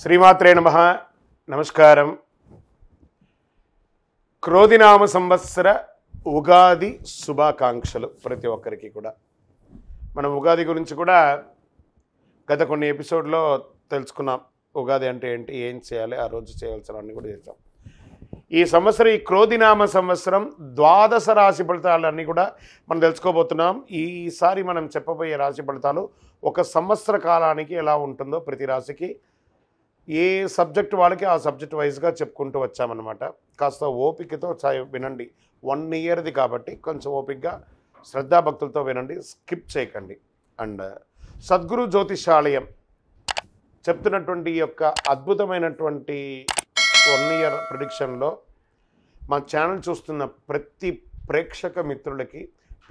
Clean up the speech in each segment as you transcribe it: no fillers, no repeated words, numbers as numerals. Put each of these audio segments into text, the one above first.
శ్రీమాత్రే నమః. నమస్కారం. క్రోధినామ సంవత్సర ఉగాది శుభాకాంక్షలు ప్రతి ఒక్కరికి కూడా. మనం ఉగాది గురించి కూడా గత కొన్ని ఎపిసోడ్లో తెలుసుకున్నాం. ఉగాది అంటే ఏంటి, ఏం చేయాలి, ఆ రోజు చేయవలసినవన్నీ కూడా చేసాం. ఈ సంవత్సరం, ఈ క్రోధినామ సంవత్సరం ద్వాదశ రాశి ఫలితాలన్నీ కూడా మనం తెలుసుకోబోతున్నాం. ఈసారి మనం చెప్పబోయే రాశి ఫలితాలు ఒక సంవత్సర కాలానికి ఎలా ఉంటుందో ప్రతి రాశికి ఏ సబ్జెక్ట్ వాళ్ళకి ఆ సబ్జెక్ట్ వైజ్గా చెప్పుకుంటూ వచ్చామన్నమాట. కాస్త ఓపికతో వినండి. 1 ఇయర్ది కాబట్టి కొంచెం ఓపికగా శ్రద్ధాభక్తులతో వినండి, స్కిప్ చేయకండి. అండ్ సద్గురు జ్యోతిషాలయం చెప్తున్నటువంటి ఈ యొక్క అద్భుతమైనటువంటి 1 ఇయర్ ప్రిడిక్షన్లో మా ఛానల్ చూస్తున్న ప్రతి ప్రేక్షక మిత్రులకి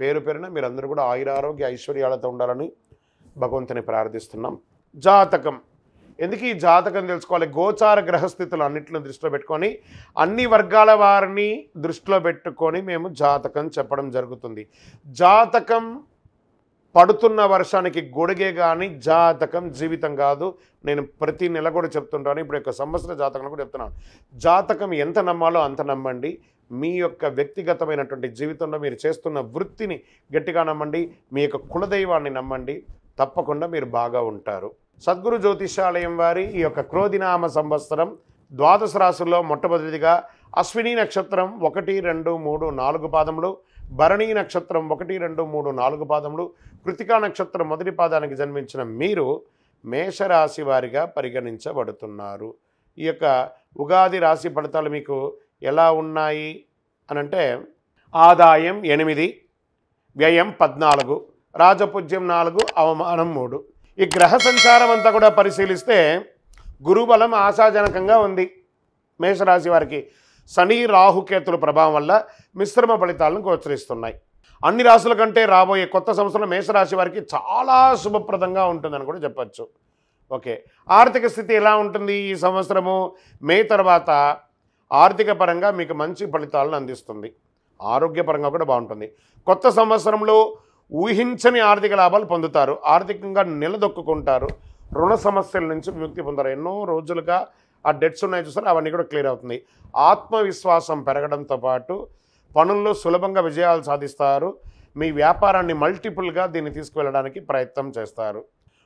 పేరు పేరున మీరందరూ కూడా ఆయురారోగ్య ఐశ్వర్యాలతో ఉండాలని భగవంతుని ప్రార్థిస్తున్నాం. జాతకం, ఎందుకు ఈ జాతకం తెలుసుకోవాలి? గోచార గ్రహస్థితులు అన్నింటిని దృష్టిలో పెట్టుకొని అన్ని వర్గాల వారిని దృష్టిలో పెట్టుకొని మేము జాతకం చెప్పడం జరుగుతుంది. జాతకం పడుతున్న వర్షానికి గొడుగే కానీ జాతకం జీవితం కాదు. నేను ప్రతి నెల కూడా చెప్తుంటాను. ఇప్పుడు యొక్క సంవత్సర జాతకం కూడా చెప్తున్నాను. జాతకం ఎంత నమ్మాలో అంత నమ్మండి. మీ యొక్క వ్యక్తిగతమైనటువంటి జీవితంలో మీరు చేస్తున్న వృత్తిని గట్టిగా నమ్మండి. మీ యొక్క కులదైవాన్ని నమ్మండి. తప్పకుండా మీరు బాగా ఉంటారు. సద్గురు జ్యోతిషాలయం వారి ఈ యొక్క క్రోధినామ సంవత్సరం ద్వాదశ రాశుల్లో మొట్టమొదటిదిగా అశ్విని నక్షత్రం 1, 2, 3, 4 పాదములు, భరణీ నక్షత్రం 1, 2, 3, 4 పాదములు, కృతికా నక్షత్రం మొదటి పాదానికి జన్మించిన మీరు మేషరాశి వారిగా పరిగణించబడుతున్నారు. ఈ యొక్క ఉగాది రాశి ఫలితాలు మీకు ఎలా ఉన్నాయి అనంటే, ఆదాయం 8, వ్యయం 14, రాజపూజ్యం 4, అవమానం 3. ఈ గ్రహ సంచారం అంతా కూడా పరిశీలిస్తే గురుబలం ఆశాజనకంగా ఉంది మేషరాశి వారికి. శని రాహుకేతుల ప్రభావం వల్ల మిశ్రమ ఫలితాలను గోచరిస్తున్నాయి. అన్ని రాశుల కంటే రాబోయే కొత్త సంవత్సరం మేషరాశి వారికి చాలా శుభప్రదంగా ఉంటుందని కూడా చెప్పచ్చు. ఓకే, ఆర్థిక స్థితి ఎలా ఉంటుంది ఈ సంవత్సరము? మే తర్వాత ఆర్థిక పరంగా మీకు మంచి ఫలితాలను అందిస్తుంది. ఆరోగ్యపరంగా కూడా బాగుంటుంది. కొత్త సంవత్సరంలో ఊహించని ఆర్థిక లాభాలు పొందుతారు. ఆర్థికంగా నిలదొక్కుంటారు. రుణ సమస్యల నుంచి విముక్తి పొందారు. ఎన్నో రోజులుగా ఆ డెట్స్ ఉన్నాయి చూసారు, అవన్నీ కూడా క్లియర్ అవుతుంది. ఆత్మవిశ్వాసం పెరగడంతో పాటు పనుల్లో సులభంగా విజయాలు సాధిస్తారు. మీ వ్యాపారాన్ని మల్టిపుల్గా దీన్ని తీసుకువెళ్ళడానికి ప్రయత్నం చేస్తారు.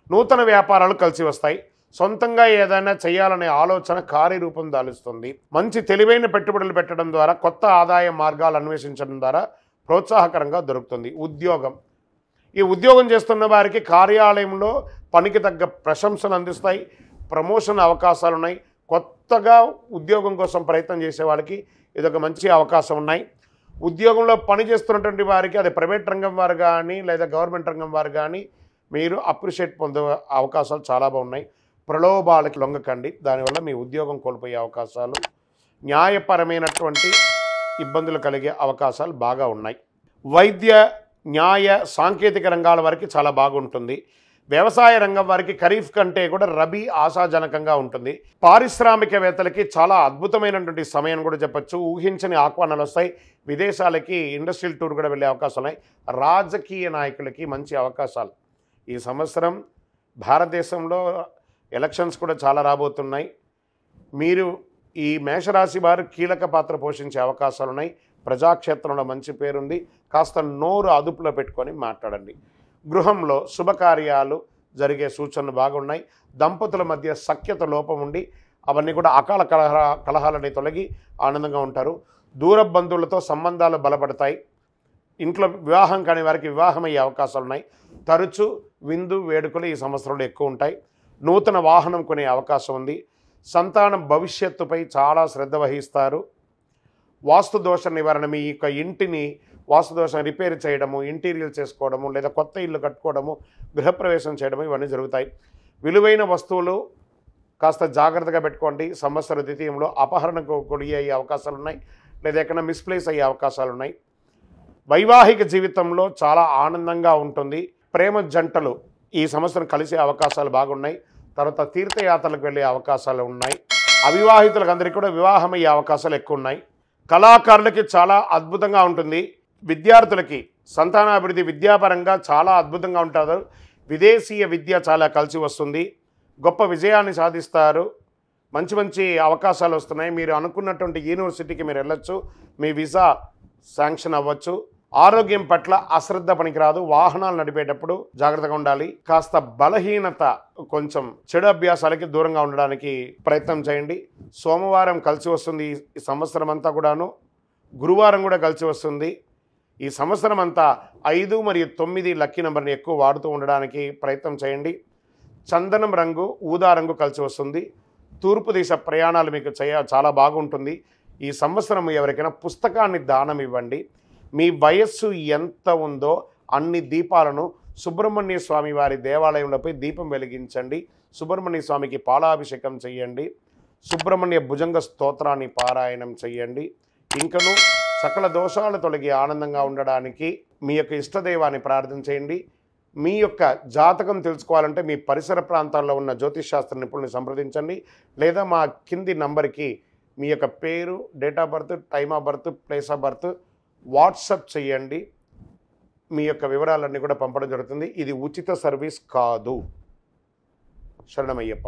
నూతన వ్యాపారాలు కలిసి వస్తాయి. సొంతంగా ఏదైనా చేయాలనే ఆలోచన కార్యరూపం దాలుస్తుంది. మంచి తెలివైన పెట్టుబడులు పెట్టడం ద్వారా, కొత్త ఆదాయ మార్గాలు అన్వేషించడం ద్వారా ప్రోత్సాహకరంగా దొరుకుతుంది. ఉద్యోగం, ఈ ఉద్యోగం చేస్తున్న వారికి కార్యాలయంలో పనికి తగ్గ ప్రశంసలు అందిస్తాయి. ప్రమోషన్ అవకాశాలు ఉన్నాయి. కొత్తగా ఉద్యోగం కోసం ప్రయత్నం చేసే వాళ్ళకి ఇదొక మంచి అవకాశం ఉన్నాయి. ఉద్యోగంలో పనిచేస్తున్నటువంటి వారికి, అది ప్రైవేట్ రంగం వారు కానీ లేదా గవర్నమెంట్ రంగం వారు కానీ, మీరు అప్రిషియేట్ పొందే అవకాశాలు చాలా బాగున్నాయి. ప్రలోభాలకి లొంగకండి, దానివల్ల మీ ఉద్యోగం కోల్పోయే అవకాశాలు, న్యాయపరమైనటువంటి ఇబ్బందులు కలిగే అవకాశాలు బాగా ఉన్నాయి. వైద్య, న్యాయ, సాంకేతిక రంగాల వారికి చాలా బాగుంటుంది. వ్యవసాయ రంగం వారికి ఖరీఫ్ కంటే కూడా రబీ ఆశాజనకంగా ఉంటుంది. పారిశ్రామికవేత్తలకి చాలా అద్భుతమైనటువంటి సమయం కూడా చెప్పచ్చు. ఊహించని ఆహ్వానాలు వస్తాయి. విదేశాలకి ఇండస్ట్రియల్ టూర్ కూడా వెళ్ళే అవకాశాలు ఉన్నాయి. రాజకీయ నాయకులకి మంచి అవకాశాలు. ఈ సంవత్సరం భారతదేశంలో ఎలక్షన్స్ కూడా చాలా రాబోతున్నాయి. మీరు ఈ మేషరాశి వారు కీలక పాత్ర పోషించే అవకాశాలు ఉన్నాయి. ప్రజాక్షేత్రంలో మంచి పేరుంది. కాస్త నోరు అదుపులో పెట్టుకొని మాట్లాడండి. గృహంలో శుభకార్యాలు జరిగే సూచనలు బాగున్నాయి. దంపతుల మధ్య సఖ్యత లోపం ఉండి అవన్నీ కూడా అకాల కలహాలని తొలగి ఆనందంగా ఉంటారు. దూర బంధువులతో సంబంధాలు బలపడతాయి. ఇంట్లో వివాహం కాని వారికి వివాహం అయ్యే అవకాశాలు ఉన్నాయి. తరచూ విందు వేడుకలు ఈ సంవత్సరంలో ఎక్కువ ఉంటాయి. నూతన వాహనం కొనే అవకాశం ఉంది. సంతానం భవిష్యత్తుపై చాలా శ్రద్ధ వహిస్తారు. వాస్తు దోష నివారణ, మీ యొక్క ఇంటిని వాస్తుదోషం రిపేర్ చేయడము, ఇంటీరియర్ చేసుకోవడము, లేదా కొత్త ఇల్లు కట్టుకోవడము, గృహప్రవేశం చేయడము, ఇవన్నీ జరుగుతాయి. విలువైన వస్తువులు కాస్త జాగ్రత్తగా పెట్టుకోండి. సంవత్సర ద్వితీయంలో అపహరణకు గురి అయ్యే అవకాశాలు ఉన్నాయి, లేదా ఎక్కడైనా మిస్ప్లేస్ అయ్యే అవకాశాలు ఉన్నాయి. వైవాహిక జీవితంలో చాలా ఆనందంగా ఉంటుంది. ప్రేమ జంటలు ఈ సంవత్సరం కలిసే అవకాశాలు బాగున్నాయి. తర్వాత తీర్థయాత్రలకు వెళ్ళే అవకాశాలు ఉన్నాయి. అవివాహితులకు అందరికీ కూడా వివాహం అయ్యే అవకాశాలు ఎక్కువ ఉన్నాయి. కళాకారులకి చాలా అద్భుతంగా ఉంటుంది. విద్యార్థులకి సంతానాభివృద్ధి విద్యాపరంగా చాలా అద్భుతంగా ఉంటారు. విదేశీయ విద్య చాలా కలిసి వస్తుంది. గొప్ప విజయాన్ని సాధిస్తారు. మంచి మంచి అవకాశాలు వస్తున్నాయి. మీరు అనుకున్నటువంటి యూనివర్సిటీకి మీరు వెళ్ళొచ్చు, మీ వీసా శాంక్షన్ అవ్వచ్చు. ఆరోగ్యం పట్ల అశ్రద్ధ పనికిరాదు. వాహనాలు నడిపేటప్పుడు జాగ్రత్తగా ఉండాలి. కాస్త బలహీనత, కొంచెం చెడు అభ్యాసాలకి దూరంగా ఉండడానికి ప్రయత్నం చేయండి. సోమవారం కలిసి వస్తుంది ఈ సంవత్సరం అంతా కూడాను. గురువారం కూడా కలిసి వస్తుంది. ఈ సంవత్సరం అంతా 5 మరియు 9 లక్కీ నెంబర్ని ఎక్కువ వాడుతూ ఉండడానికి ప్రయత్నం చేయండి. చందనం రంగు, ఊదా రంగు కలిసి వస్తుంది. తూర్పు దిశ ప్రయాణాలు మీకు చాలా బాగుంటుంది. ఈ సంవత్సరం ఎవరికైనా పుస్తకాన్ని దానం ఇవ్వండి. మీ వయస్సు ఎంత ఉందో అన్ని దీపాలను సుబ్రహ్మణ్య స్వామి వారి దేవాలయంలోపై దీపం వెలిగించండి. సుబ్రహ్మణ్య స్వామికి పాలాభిషేకం చేయండి. సుబ్రహ్మణ్య భుజంగ స్తోత్రాన్ని పారాయణం చేయండి. ఇంకను సకల దోషాలు తొలగి ఆనందంగా ఉండడానికి మీ యొక్క ఇష్టదైవాన్ని ప్రార్థన చేయండి. మీ యొక్క జాతకం తెలుసుకోవాలంటే మీ పరిసర ప్రాంతాల్లో ఉన్న జ్యోతిష్ శాస్త్ర నిపుణుల్ని సంప్రదించండి. లేదా మా కింది నంబర్కి మీ యొక్క పేరు, date of birth, time of birth, place of birth WhatsApp చేయండి. మీ యొక్క వివరాలన్నీ కూడా పంపడం జరుగుతుంది. ఇది ఉచిత సర్వీస్ కాదు. శరణమయ్యప్ప.